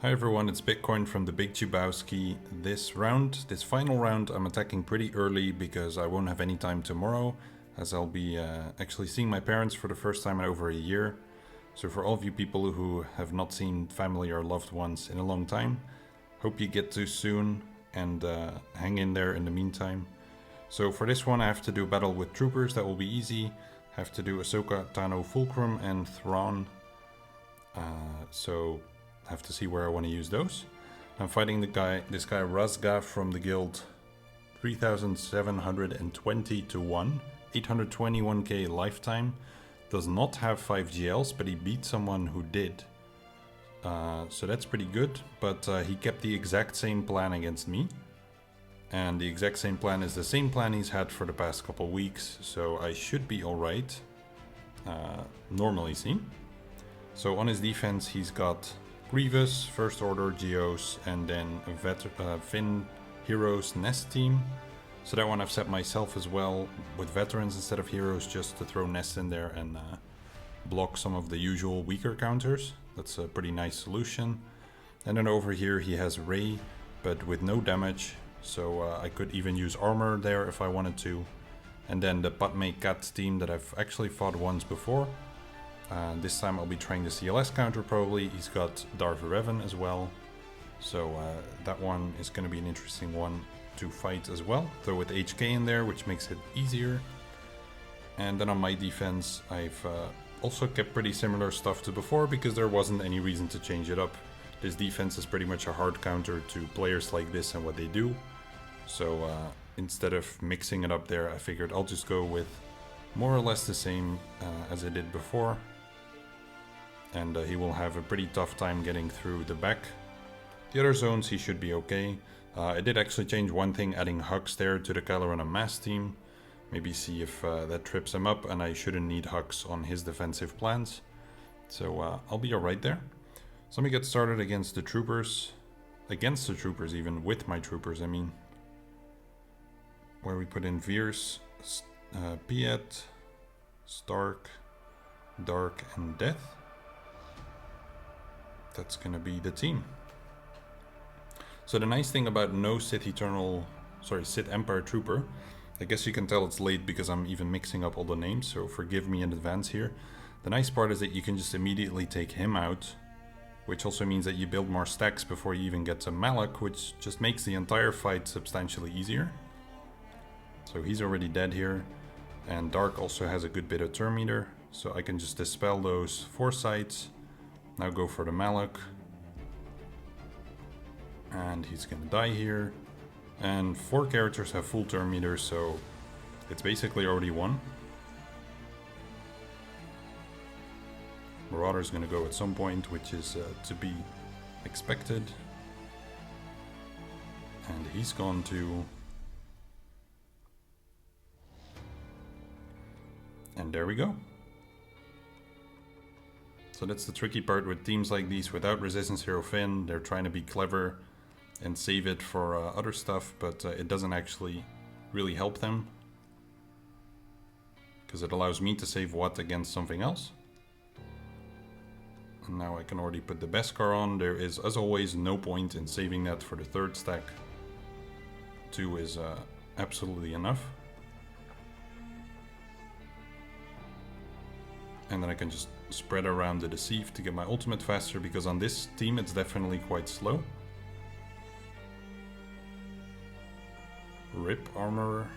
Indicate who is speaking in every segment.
Speaker 1: Hi everyone, it's Bitcoin from the Big Chubowski. This final round, I'm attacking pretty early because I won't have any time tomorrow, as I'll be actually seeing my parents for the first time in over a year. So for all of you people who have not seen family or loved ones in a long time, hope you get to soon and hang in there in the meantime. So for this one I have to do a battle with troopers, that will be easy. I have to do Ahsoka, Tano, Fulcrum and Thrawn. So I have to see where I want to use those. I'm fighting this guy Razga from the guild 3720 to 1, 821k lifetime. Does not have 5 GLs, but he beat someone who did. So that's pretty good, but he kept the exact same plan against me. And the exact same plan is the same plan he's had for the past couple weeks, so I should be alright, normally seen. So on his defense he's got Grievous, First Order, Geos, and then a Finn Heroes Nest team. So that one I've set myself as well with veterans instead of heroes, just to throw nests in there and block some of the usual weaker counters. That's a pretty nice solution. And then over here he has Rey, but with no damage, so I could even use armor there if I wanted to. And then the Padme CAT team that I've actually fought once before. This time I'll be trying the CLS counter probably. He's got Darth Revan as well, so that one is going to be an interesting one to fight as well, though with HK in there, which makes it easier. And then on my defense I've also kept pretty similar stuff to before, because there wasn't any reason to change it up. This defense is pretty much a hard counter to players like this and what they do, so instead of mixing it up there, I figured I'll just go with more or less the same as I did before. And he will have a pretty tough time getting through the back. The other zones he should be okay. I did actually change one thing, adding Hux there to the Kylo Ren and Mass team. Maybe see if that trips him up, and I shouldn't need Hux on his defensive plans. So I'll be alright there. So let me get started against the troopers. Against the troopers even, with my troopers I mean. Where we put in Veers, Piet, Stark, Dark and Death. That's gonna be the team. So the nice thing about no Sith Empire Trooper, I guess you can tell it's late because I'm even mixing up all the names, so forgive me in advance here. The nice part is that you can just immediately take him out, which also means that you build more stacks before you even get to Malak, which just makes the entire fight substantially easier. So he's already dead here, and Dark also has a good bit of turn meter, so I can just dispel those foresights. Now go for the Malak. And he's gonna die here. And 4 characters have full turn meter, so it's basically already won. Marauder's gonna go at some point, which is to be expected. And he's gone too. And there we go. So that's the tricky part with teams like these without Resistance Hero Finn. They're trying to be clever and save it for other stuff, but it doesn't actually really help them, because it allows me to save what against something else. And now I can already put the Beskar on. There is, as always, no point in saving that for the 3rd stack. 2 is absolutely enough. And then I can just spread around the Deceive to get my ultimate faster, because on this team it's definitely quite slow. RIP Armorer,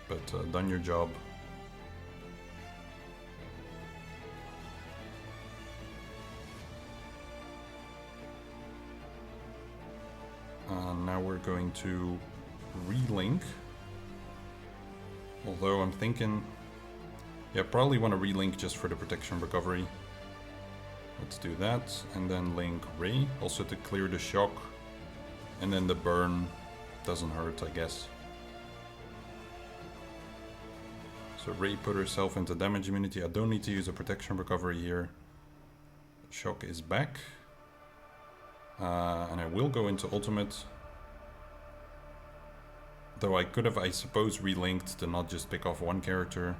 Speaker 1: but done your job. Now we're going to relink, although I'm thinking, yeah, probably want to relink just for the protection recovery. Let's do that, and then link Rey, also to clear the shock, and then the burn doesn't hurt, I guess. So Rey put herself into damage immunity. I don't need to use a protection recovery here. Shock is back, and I will go into ultimate. Though I could have, I suppose, relinked to not just pick off one character.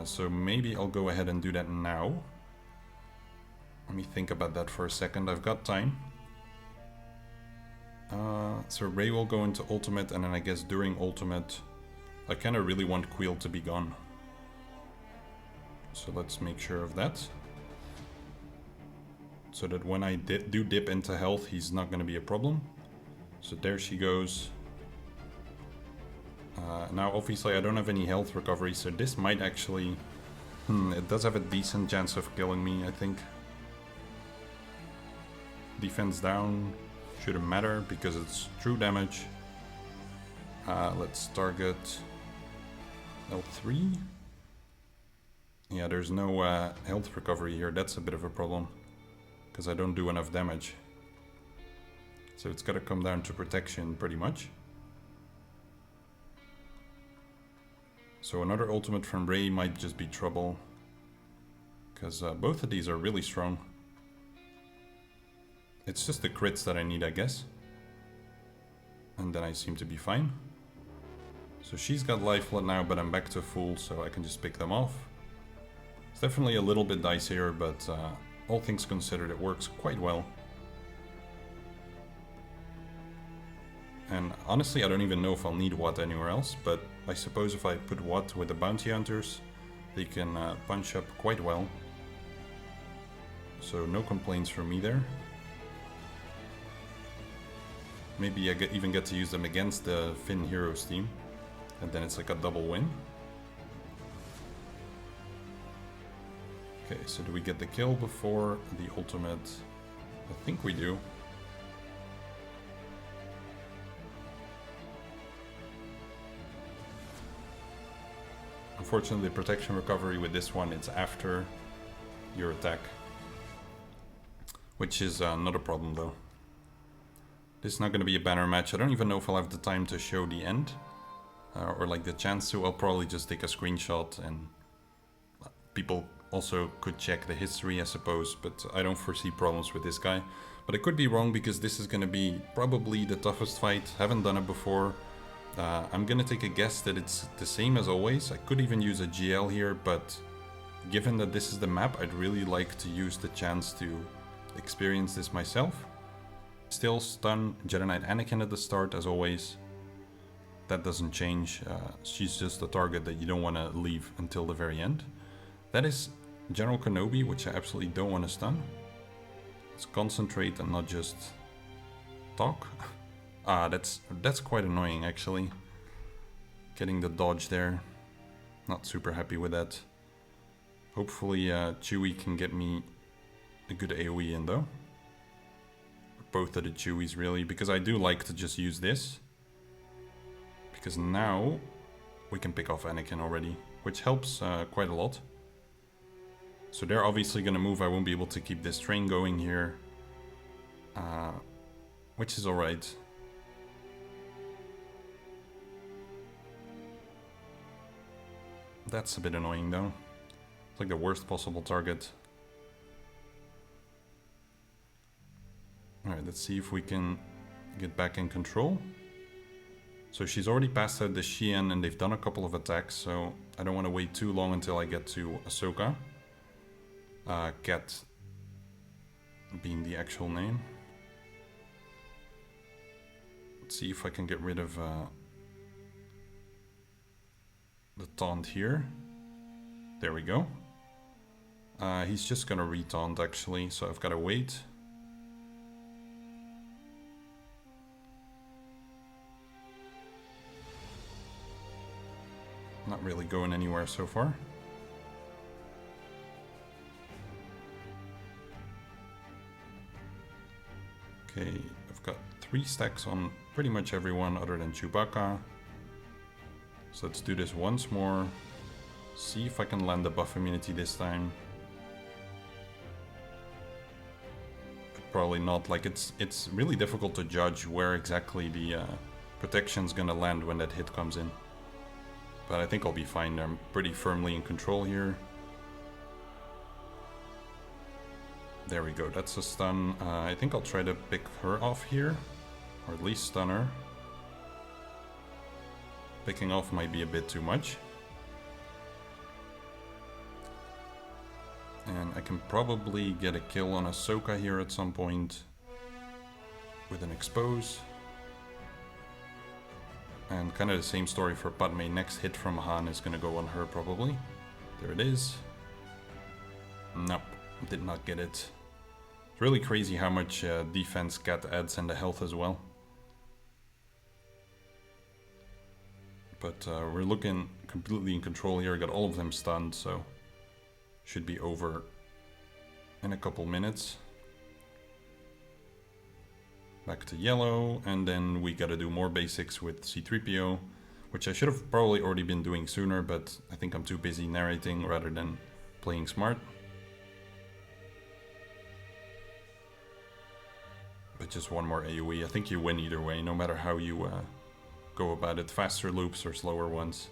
Speaker 1: So maybe I'll go ahead and do that now. Let me think about that for a second. I've got time. So Rey will go into ultimate, and then I guess during ultimate, I kind of really want Queel to be gone. So let's make sure of that. So that when I do dip into health, he's not going to be a problem. So there she goes. Now obviously I don't have any health recovery, so this might actually... it does have a decent chance of killing me, I think. Defense down. Shouldn't matter because it's true damage. Let's target L3. Yeah, there's no health recovery here. That's a bit of a problem because I don't do enough damage. So it's got to come down to protection pretty much. So another ultimate from Rey might just be trouble because both of these are really strong. It's just the crits that I need, I guess. And then I seem to be fine. So she's got life flood now, but I'm back to full, so I can just pick them off. It's definitely a little bit dicier, but all things considered, it works quite well. And honestly, I don't even know if I'll need Watt anywhere else, but I suppose if I put Watt with the bounty hunters, they can punch up quite well. So no complaints from me there. Maybe I even get to use them against the Finn Heroes team, and then it's like a double win. Okay, so do we get the kill before the ultimate? I think we do. Unfortunately, the protection recovery with this one, it's after your attack. Which is not a problem though. This is not going to be a banner match. I don't even know if I'll have the time to show the end. Or like the chance to. I'll probably just take a screenshot and people also could check the history, I suppose. But I don't foresee problems with this guy. But I could be wrong because this is going to be probably the toughest fight. Haven't done it before. I'm going to take a guess that it's the same as always. I could even use a GL here, but given that this is the map, I'd really like to use the chance to experience this myself. Still stun Jedi Knight Anakin at the start, as always. That doesn't change. She's just a target that you don't want to leave until the very end. That is General Kenobi, which I absolutely don't want to stun. Let's concentrate and not just talk. That's quite annoying, actually. Getting the dodge there. Not super happy with that. Hopefully Chewie can get me a good AoE in, though. Both of the Chewies, really, because I do like to just use this. Because now we can pick off Anakin already, which helps quite a lot. So they're obviously going to move. I won't be able to keep this train going here. Which is alright. That's a bit annoying though. It's like the worst possible target. Alright, let's see if we can get back in control. So she's already passed out the Xi'an and they've done a couple of attacks, so I don't want to wait too long until I get to Ahsoka. Cat being the actual name. Let's see if I can get rid of the taunt here. There we go. He's just gonna retaunt actually, so I've gotta wait. Not really going anywhere so far. Okay, I've got 3 stacks on pretty much everyone other than Chewbacca. So let's do this once more. See if I can land the buff immunity this time. But probably not. Like it's really difficult to judge where exactly the protection's gonna land when that hit comes in. But I think I'll be fine. I'm pretty firmly in control here. There we go, that's a stun. I think I'll try to pick her off here. Or at least stun her. Picking off might be a bit too much. And I can probably get a kill on Ahsoka here at some point with an expose. And kind of the same story for Padme. Next hit from Han is going to go on her probably. There it is. Nope, did not get it. It's really crazy how much defense CAT adds and the health as well. But we're looking completely in control here. Got all of them stunned, so should be over in a couple minutes. Back to yellow, and then we gotta do more basics with C-3PO, which I should have probably already been doing sooner, but I think I'm too busy narrating rather than playing smart. But just one more AoE. I think you win either way, no matter how you go about it. Faster loops or slower ones.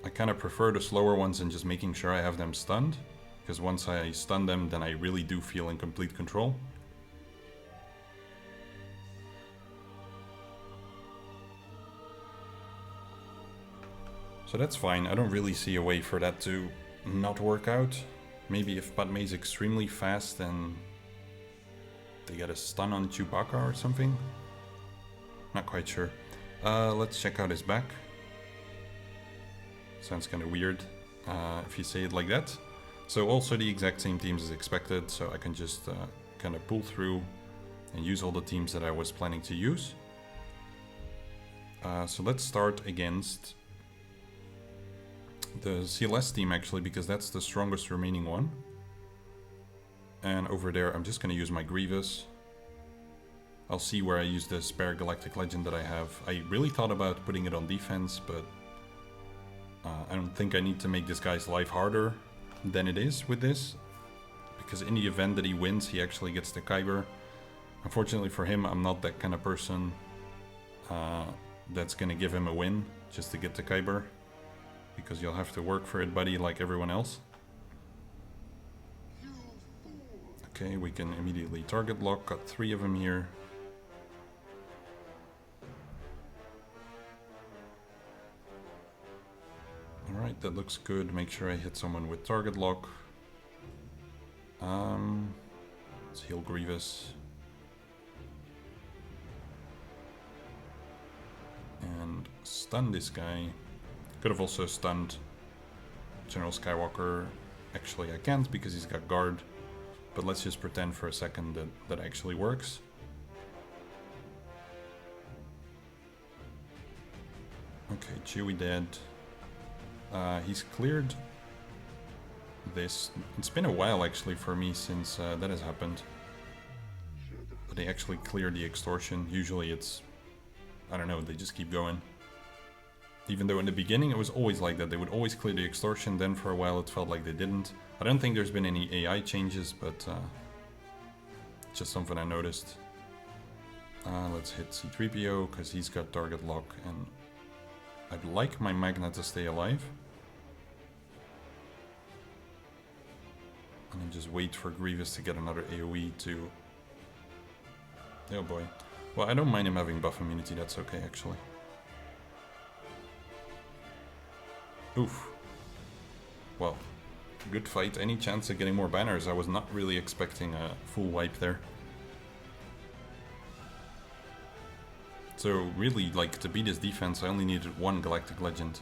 Speaker 1: I kind of prefer the slower ones and just making sure I have them stunned, because once I stun them, then I really do feel in complete control. So that's fine. I don't really see a way for that to not work out. Maybe if Padme is extremely fast, then they get a stun on Chewbacca or something. Not quite sure. Let's check out his back. Sounds kind of weird if you say it like that. So also the exact same teams as expected, so I can just kind of pull through and use all the teams that I was planning to use. So let's start against the CLS team actually, because that's the strongest remaining one. And over there I'm just going to use my Grievous. I'll see where I use the spare Galactic Legend that I have. I really thought about putting it on defense, but I don't think I need to make this guy's life harder than it is with this, because in the event that he wins, he actually gets the Kyber. Unfortunately for him, I'm not that kind of person that's gonna give him a win just to get the Kyber, because you'll have to work for it, buddy, like everyone else. Okay, we can immediately target lock, got 3 of them here. Alright, that looks good. Make sure I hit someone with target lock. Let's heal Grievous. And stun this guy. Could have also stunned General Skywalker. Actually, I can't because he's got guard. But let's just pretend for a second that that actually works. Okay, Chewie dead. He's cleared this. It's been a while actually for me since that has happened. But they actually cleared the extortion. Usually it's, I don't know, they just keep going. Even though in the beginning it was always like that. They would always clear the extortion, then for a while it felt like they didn't. I don't think there's been any AI changes, but just something I noticed. Let's hit C-3PO because he's got target lock, and I'd like my Magna to stay alive. And then just wait for Grievous to get another AoE to... Oh boy. Well, I don't mind him having buff immunity, that's okay actually. Oof. Well, good fight. Any chance of getting more banners? I was not really expecting a full wipe there. So really, like, to beat his defense, I only needed 1 Galactic Legend.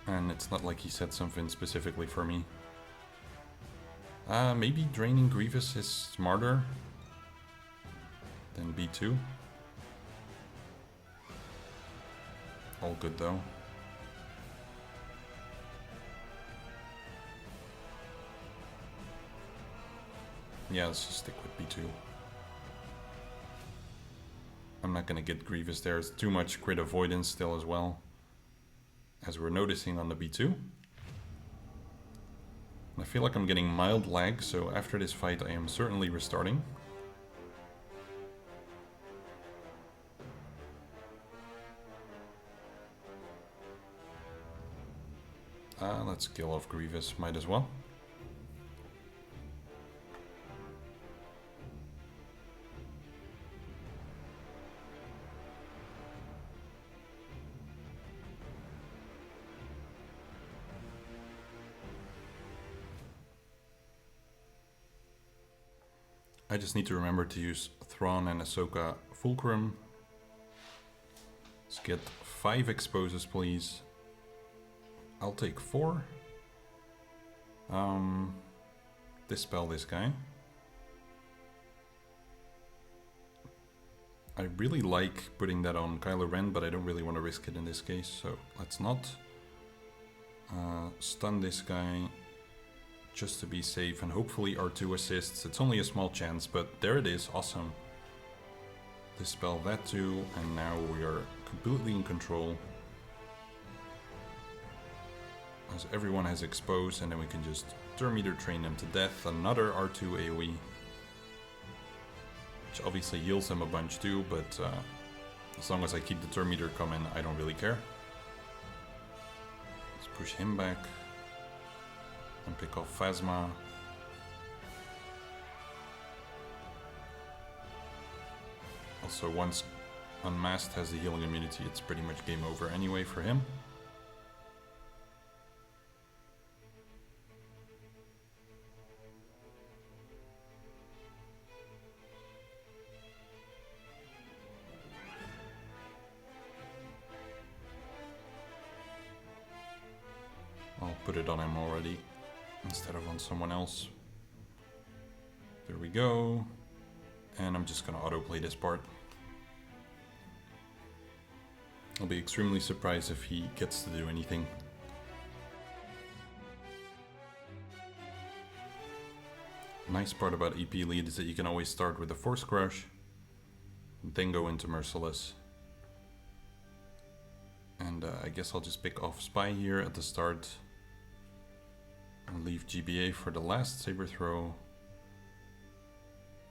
Speaker 1: And it's not like he said something specifically for me. Maybe draining Grievous is smarter than B2. All good though. Yeah, let's just stick with B2. I'm not gonna get Grievous there. It's too much crit avoidance still as well, as we're noticing on the B2. I feel like I'm getting mild lag, so after this fight I am certainly restarting. Let's kill off Grievous, might as well. I just need to remember to use Thrawn and Ahsoka Fulcrum. Let's get 5 exposes, please. I'll take 4. Dispel this guy. I really like putting that on Kylo Ren, but I don't really want to risk it in this case, so let's not. Stun this guy just to be safe, and hopefully R2 assists. It's only a small chance, but there it is, awesome. Dispel that too, and now we are completely in control. As everyone has exposed, and then we can just Terminator train them to death. Another R2 AoE. Which obviously heals them a bunch too, but as long as I keep the Terminator coming, I don't really care. Let's push him back. And pick off Phasma. Also, once Unmasked has the healing immunity, it's pretty much game over anyway for him. I'll put it on him already, instead of on someone else. There we go. And I'm just gonna autoplay this part. I'll be extremely surprised if he gets to do anything. Nice part about EP lead is that you can always start with a Force Crush, then go into Merciless. And I guess I'll just pick off Spy here at the start. And leave GBA for the last Saber Throw.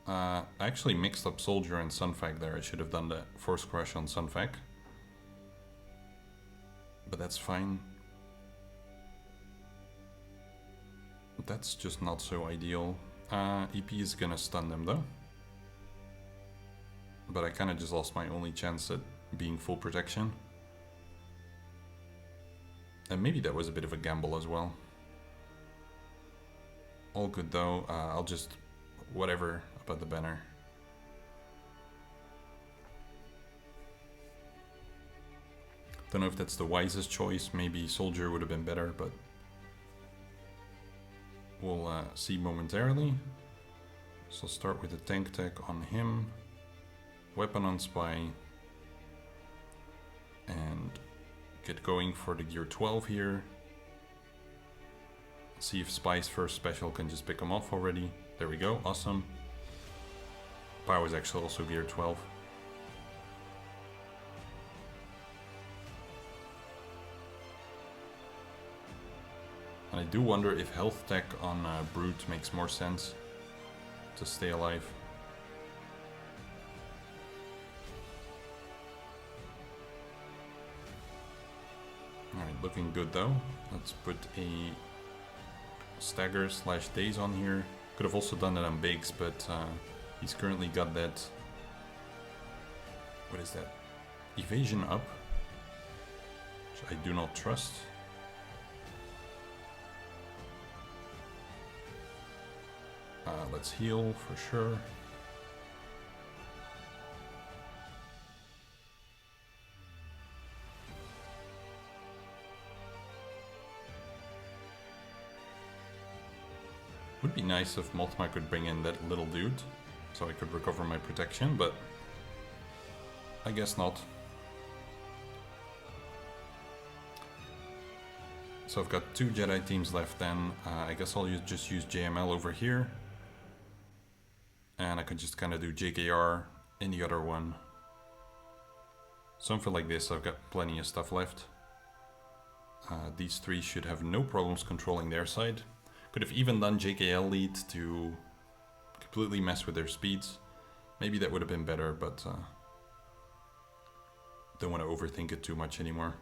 Speaker 1: I actually mixed up Soldier and Sunfac there. I should have done the Force Crush on Sunfac. But that's fine. That's just not so ideal. EP is gonna stun them though. But I kinda just lost my only chance at being full protection. And maybe that was a bit of a gamble as well. All good though, I'll just whatever about the banner. Don't know if that's the wisest choice, maybe Soldier would have been better, but we'll see momentarily. So I'll start with the tank tech on him, weapon on Spy, and get going for the gear 12 here. See if Spy's first special can just pick him off already. There we go, awesome. Power is actually also gear 12. And I do wonder if health tech on Brute makes more sense to stay alive. Alright, looking good though. Let's put a stagger slash daze on here. Could have also done that on Biggs, but he's currently got that. What is that? Evasion up, which I do not trust. Let's heal for sure. Would be nice if Multima could bring in that little dude, so I could recover my protection, but I guess not. So I've got 2 Jedi teams left then. I guess I'll just use JML over here. And I could just kind of do JKR in the other one. Something like this, I've got plenty of stuff left. These 3 should have no problems controlling their side. Could have even done JKL lead to completely mess with their speeds. Maybe that would have been better, but don't want to overthink it too much anymore.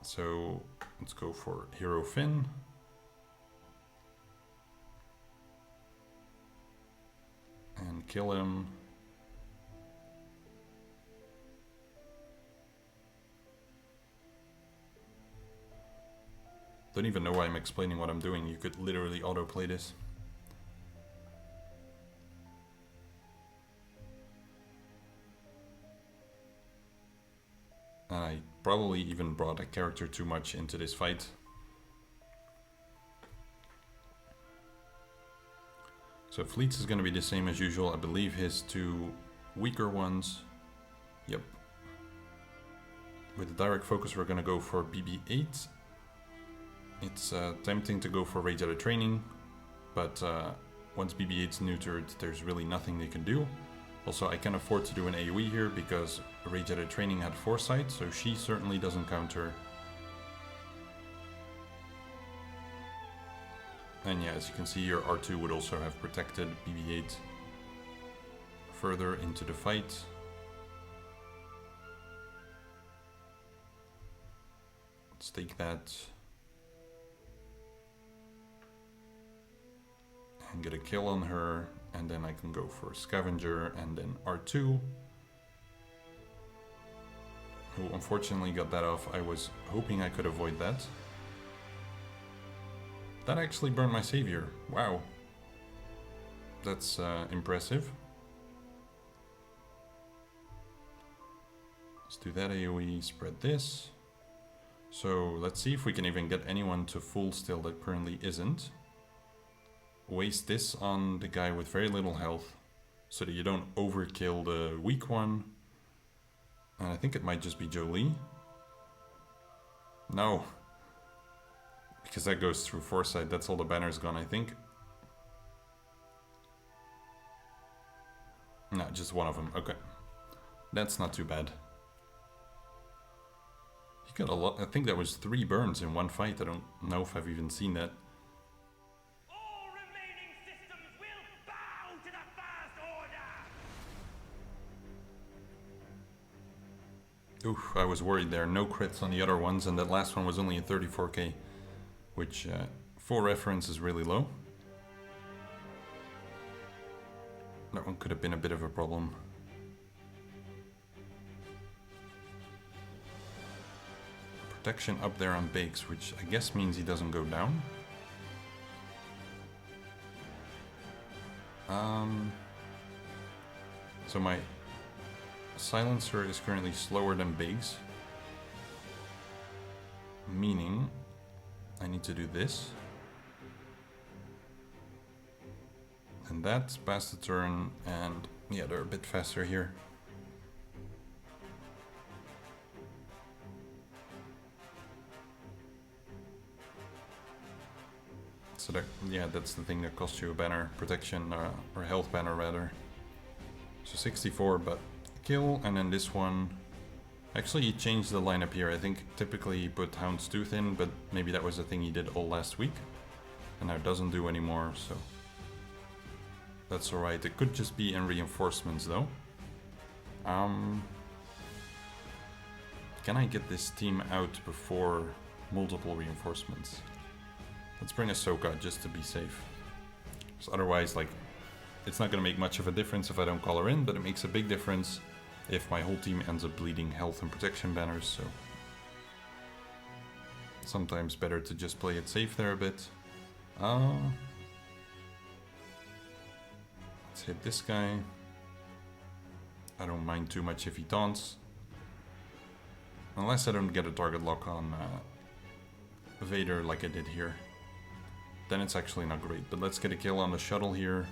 Speaker 1: So let's go for Hero Finn. And kill him. Don't even know why I'm explaining what I'm doing. You could literally autoplay this. probably even brought a character too much into this fight. So Fleets is going to be the same as usual. I believe his two weaker ones. Yep. With the direct focus, we're going to go for BB-8. It's tempting to go for Rage out of training, but once BB-8's neutered, there's really nothing they can do. Also, I can afford to do an AoE here because Rage out of training had Foresight, so she certainly doesn't counter. And yeah, as you can see here, R2 would also have protected BB-8 further into the fight. Let's take that and get a kill on her, and then I can go for Scavenger and then R2, who unfortunately got that off. I was hoping I could avoid that. That actually burned my savior. Wow. That's impressive. Let's do that AoE, spread this. So let's see if we can even get anyone to full still that currently isn't. Waste this on the guy with very little health so that you don't overkill the weak one. And I think it might just be Jolie. No. Because that goes through Foresight, that's all the banners gone, I think. No, just one of them, okay. That's not too bad. He got a lot, I think that was 3 burns in one fight, I don't know if I've even seen that.
Speaker 2: All remaining systems will bow to the First Order!
Speaker 1: Oof, I was worried there, no crits on the other ones, and that last one was only a 34k. Which, for reference, is really low. That one could have been a bit of a problem. Protection up there on Bakes, which I guess means he doesn't go down. So my silencer is currently slower than Bakes. Meaning I need to do this. And that's past the turn, and yeah, they're a bit faster here. So that, yeah, that's the thing that costs you a banner, protection, or health banner rather. So 64, but kill, and then this one. Actually, he changed the lineup here. I think typically he put Houndstooth in, but maybe that was a thing he did all last week. And now doesn't do anymore, so that's alright. It could just be in reinforcements though. Can I get this team out before multiple reinforcements? Let's bring Ahsoka just to be safe. Because otherwise, like, it's not going to make much of a difference if I don't call her in, but it makes a big difference if my whole team ends up bleeding health and protection banners, so sometimes better to just play it safe there a bit. Let's hit this guy. I don't mind too much if he taunts. Unless I don't get a target lock on Vader like I did here. Then it's actually not great, but let's get a kill on the shuttle here.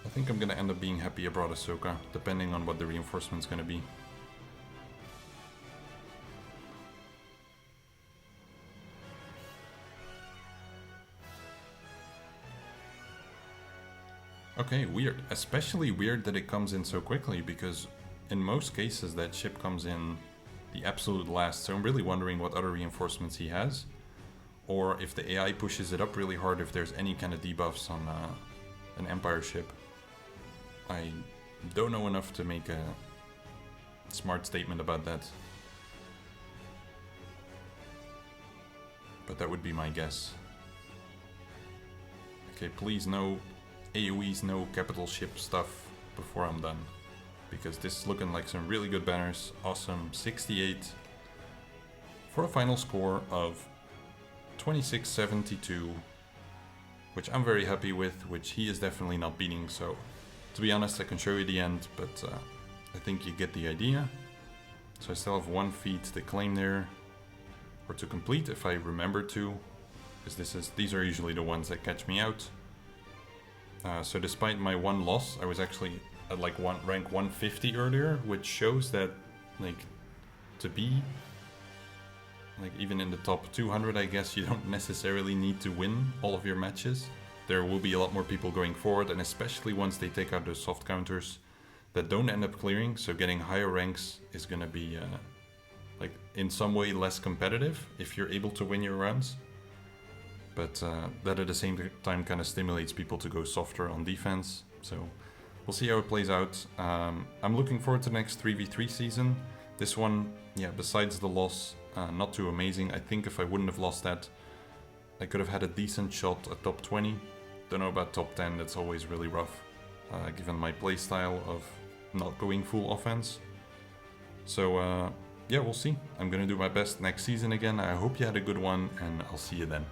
Speaker 1: I think I'm gonna end up being happy I brought Ahsoka, depending on what the reinforcement's gonna be. Okay, weird. Especially weird that it comes in so quickly, because in most cases that ship comes in the absolute last, so I'm really wondering what other reinforcements he has. Or if the AI pushes it up really hard, if there's any kind of debuffs on an Empire ship. I don't know enough to make a smart statement about that. But that would be my guess. Okay, please no AoEs, no capital ship stuff before I'm done. Because this is looking like some really good banners. Awesome, 68 for a final score of 2672. which I'm very happy with, which he is definitely not beating. So to be honest, I can show you the end, but I think you get the idea. So I still have 1 feat to claim there, or to complete if I remember to, because these are usually the ones that catch me out. So despite my 1 loss, I was actually at like rank 150 earlier, which shows that like to be like even in the top 200, I guess you don't necessarily need to win all of your matches. There will be a lot more people going forward, and especially once they take out those soft counters that don't end up clearing, so getting higher ranks is gonna be like in some way less competitive if you're able to win your rounds. But that at the same time kind of stimulates people to go softer on defense. So we'll see how it plays out. I'm looking forward to the next 3v3 season. This one, yeah, besides the loss, not too amazing. I think if I wouldn't have lost that, I could have had a decent shot at top 20. Don't know about top 10, that's always really rough, given my playstyle of not going full offense. So yeah, we'll see. I'm gonna do my best next season again. I hope you had a good one, and I'll see you then.